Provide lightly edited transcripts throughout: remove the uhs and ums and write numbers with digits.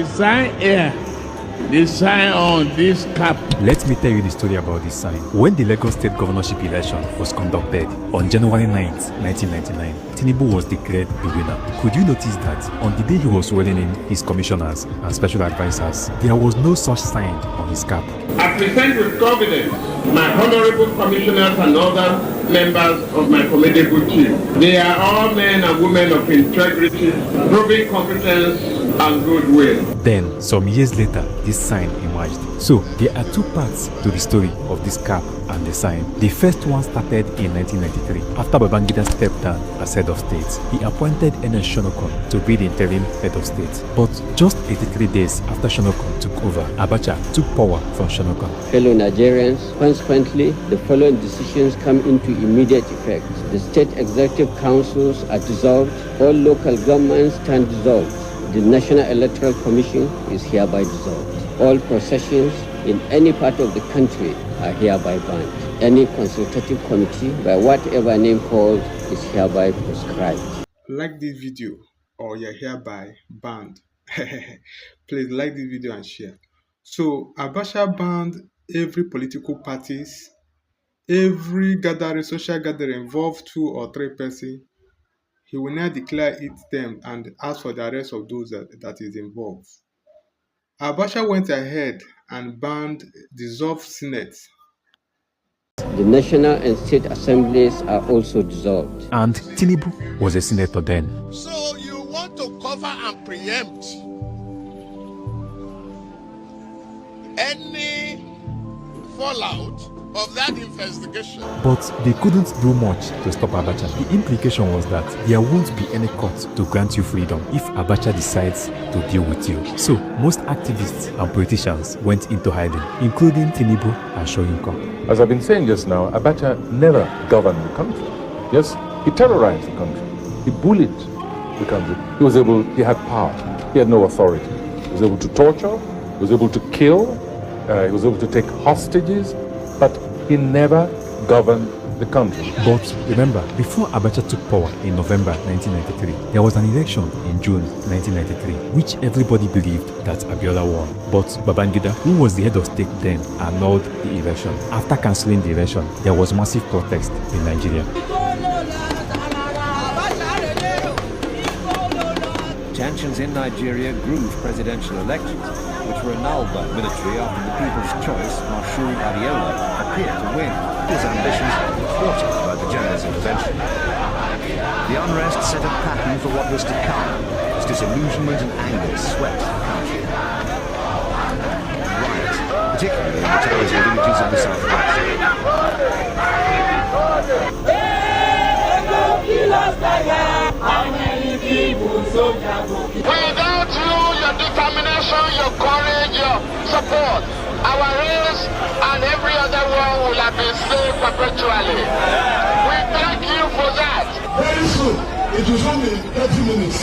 The sign here, the sign on this cap. Let me tell you the story about this sign. When the Lagos State governorship election was conducted on January 9th, 1999, Tinubu was declared the winner. Could you notice that on the day he was swearing in his commissioners and special advisors, there was no such sign on his cap? I present with confidence my honorable commissioners and other members of my formidable team. They are all men and women of integrity, proving competence and goodwill. Then, some years later, this sign emerged. So, there are two parts to the story of this cap and the sign. The first one started in 1993. After Babangida stepped down as head of state, he appointed Ernest Shonokon to be the interim head of state. But just 83 days after Shonokon took over, Abacha took power from Shonokon. Fellow Nigerians, consequently, the following decisions come into immediate effect. The state executive councils are dissolved. All local governments stand dissolved. The National Electoral Commission is hereby dissolved. All processions in any part of the country are hereby banned. Any consultative committee, by whatever name called, is hereby proscribed. Like this video or you're hereby banned. Please like this video and share. So Abacha banned every political parties, every gathering, social gathering involved 2 or 3 persons. He will now declare it them and ask for the arrest of those that is involved. Abacha went ahead and banned dissolved Senate. The national and state assemblies are also dissolved. And Tinubu was a senator then. So you want to cover and preempt any fallout of that investigation. But they couldn't do much to stop Abacha. The implication was that there won't be any court to grant you freedom if Abacha decides to deal with you. So most activists and politicians went into hiding, including Tinubu and Shoyinka. As I've been saying just now, Abacha never governed the country. Yes, he terrorized the country. He bullied the country. He had power. He had no authority. He was able to torture. He was able to kill. He was able to take hostages. But he never governed the country. But remember, before Abacha took power in November 1993, there was an election in June 1993, which everybody believed that Abiola won. But Babangida, who was the head of state then, annulled the election. After cancelling the election, there was massive protest in Nigeria. Tensions in Nigeria grew with presidential elections, which were annulled by military after the People's Choice, Marshal Abiola, appeared to win. His ambitions were thwarted by the general's intervention. The unrest set a pattern for what was to come, as disillusionment and anger swept the country. Riots, particularly in the towns and villages of the southwest. Without you, your determination, your courage, your support, our race and every other one will have been saved perpetually. We thank you for that. Very soon, it will only 30 minutes.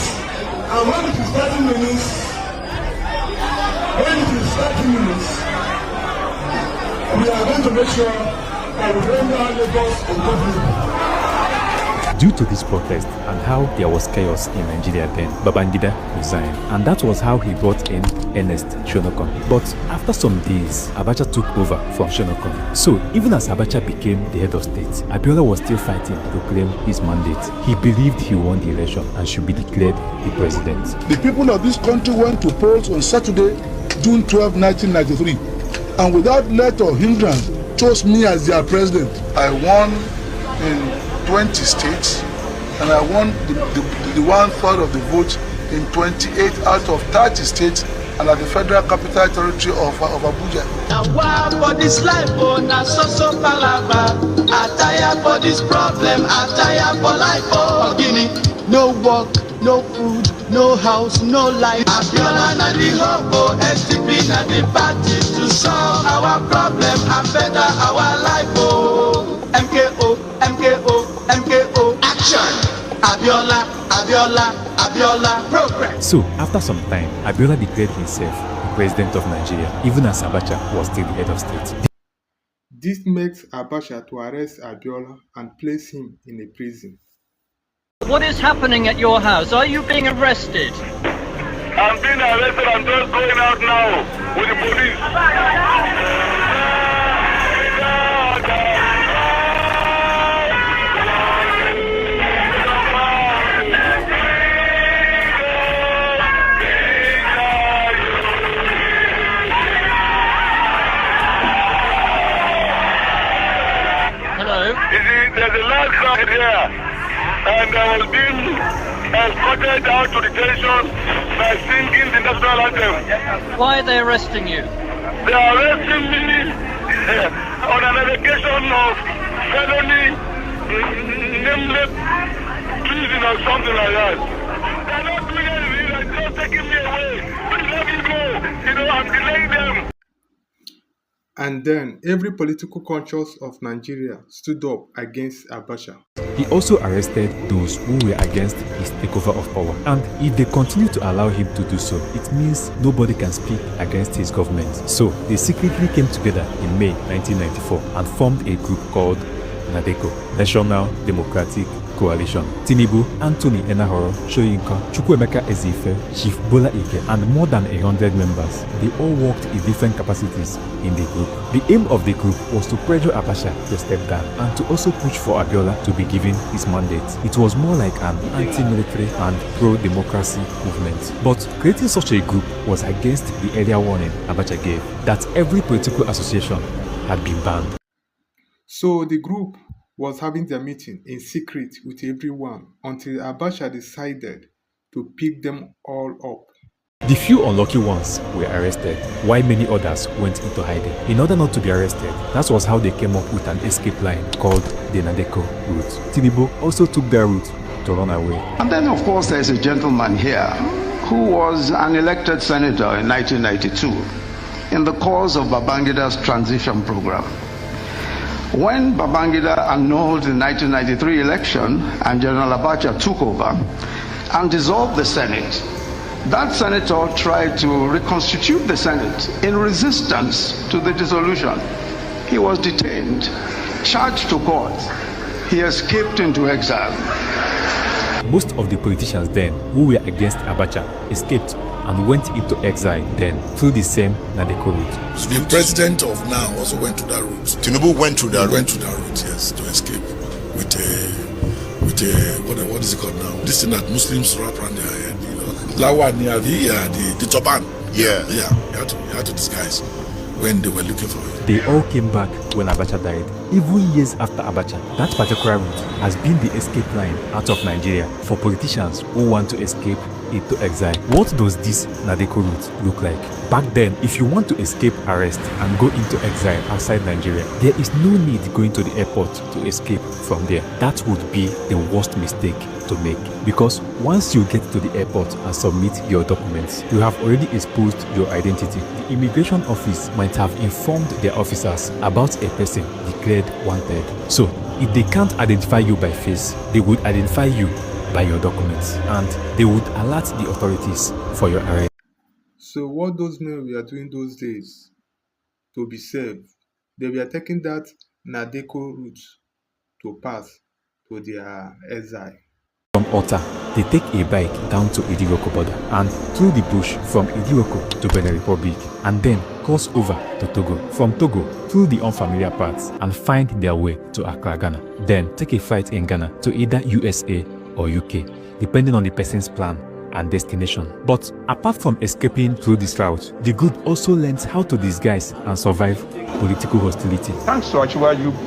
And when it is 30 minutes, we are going to make sure that we bring down Lagos and government. Due to this protest and how there was chaos in Nigeria then, Babangida resigned. And that was how he brought in Ernest Shonokon. But after some days, Abacha took over from Shonokon. So even as Abacha became the head of state, Abiola was still fighting to claim his mandate. He believed he won the election and should be declared the president. The people of this country went to polls on Saturday, June 12, 1993, and without let or hindrance chose me as their president. I won in 20 states, and I won the 1/3 of the vote in 28 out of 30 states, and at the Federal Capital Territory of Abuja. Now for this life, oh, now so palava. I tire for this problem, I tire for life, oh. Guinea, no work, no food, no house, no life. Abiola na the hope, SDP na the party to solve our problem and better our life, oh. MKO, MKO, MKO, action! Abiola, Abiola, Abiola, progress! So, after some time, Abiola declared himself the president of Nigeria, even as Abacha was still the head of state. This makes Abacha to arrest Abiola and place him in a prison. What is happening at your house? Are you being arrested? I'm being arrested. I'm just there, and I was being escorted out to detention by singing the national anthem. Why are they arresting you? They are arresting me on an allegation of felony, nameless treason or something like that. They are not doing anything, they are just taking me away. Please let me go. I'm delaying them. And then every political conscience of Nigeria stood up against Abacha. He also arrested those who were against his takeover of power. And if they continue to allow him to do so, it means nobody can speak against his government. So they secretly came together in May 1994 and formed a group called NADECO, National Democratic Coalition. Tinubu, Anthony Enahoro, Shoyinka, Chukwuemeka Ezefe, Chief Bola Ike, and more than 100 members. They all worked in different capacities in the group. The aim of the group was to pressure Abacha to step down and to also push for Abiola to be given his mandate. It was more like an anti-military and pro-democracy movement. But creating such a group was against the earlier warning Abacha gave that every political association had been banned. So the group was having their meeting in secret with everyone until Abacha decided to pick them all up. The few unlucky ones were arrested, while many others went into hiding. In order not to be arrested, that was how they came up with an escape line called the NADECO route. Tinubu also took their route to run away. And then, of course, there's a gentleman here who was an elected senator in 1992 in the course of Babangida's transition program. When Babangida annulled the 1993 election and General Abacha took over and dissolved the Senate, that senator tried to reconstitute the Senate in resistance to the dissolution. He was detained, charged to court. He escaped into exile. Most of the politicians then who were against Abacha escaped and went into exile then through the same NADECO route. The president of now also went to that route. Tinubu went through that route. Went to that route, yes, to escape with a what is it called now? This thing that Muslims wrap around their head, the turban. Yeah. You had to disguise when they were looking for it. They all came back when Abacha died. Even years after Abacha, that particular route has been the escape line out of Nigeria for politicians who want to escape into exile. What does this NADECO route look like? Back then, if you want to escape arrest and go into exile outside Nigeria, there is no need going to the airport to escape from there. That would be the worst mistake to make, because once you get to the airport and submit your documents, you have already exposed your identity. The immigration office might have informed their officers about a person declared wanted. So, if they can't identify you by face, they would identify you by your documents, and they would alert the authorities for your arrest. So what those men were doing those days to be safe, they were taking that NADECO route to pass to their exile. From Ota, they take a bike down to Idiroko border and through the bush from Idiroko to Benin Republic, and then cross over to Togo. From Togo through the unfamiliar paths and find their way to Accra, Ghana. Then take a flight in Ghana to either USA or UK, depending on the person's plan and destination. But apart from escaping through this route, the group also learns how to disguise and survive political hostility. Thanks to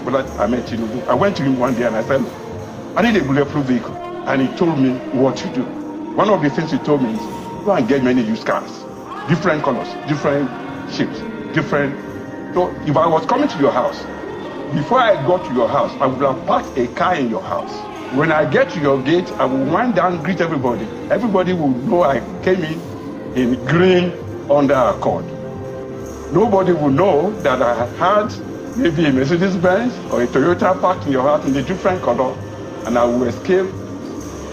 Bola Ahmed Tinubu, I went to him one day and I said, I need a bulletproof vehicle. And he told me what to do. One of the things he told me is, go and get many used cars, different colors, different shapes, different. So if I was coming to your house, before I got to your house, I would have parked a car in your house. When I get to your gate, I will wind down, greet everybody. Everybody will know I came in green under Accord. Nobody will know that I had maybe a Mercedes-Benz or a Toyota parked in your house in a different color, and I will escape,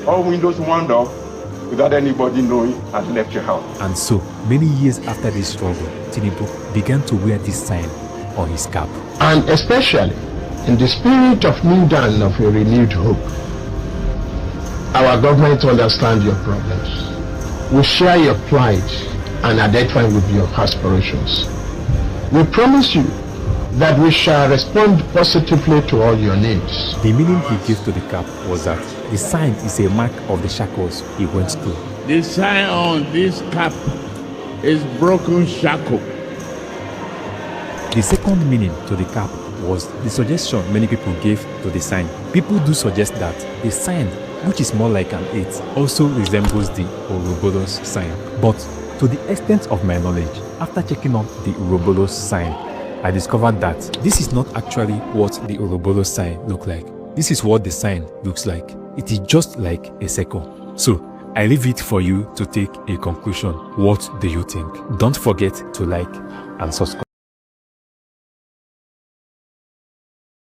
all windows wound up, without anybody knowing I'd left your house. And so, many years after this struggle, Tinubu began to wear this sign on his cap. And especially in the spirit of new dawn of a renewed hope, our government understands your problems. We share your plight and identify with your aspirations. We promise you that we shall respond positively to all your needs. The meaning he gave to the cap was that the sign is a mark of the shackles he went through. The sign on this cap is broken shackle. The second meaning to the cap was the suggestion many people gave to the sign. People do suggest that the sign, which is more like an 8, also resembles the Ouroboros sign. But to the extent of my knowledge, after checking out the Ouroboros sign, I discovered that this is not actually what the Ouroboros sign looks like. This is what the sign looks like. It is just like a circle. So I leave it for you to take a conclusion. What do you think? Don't forget to like and subscribe.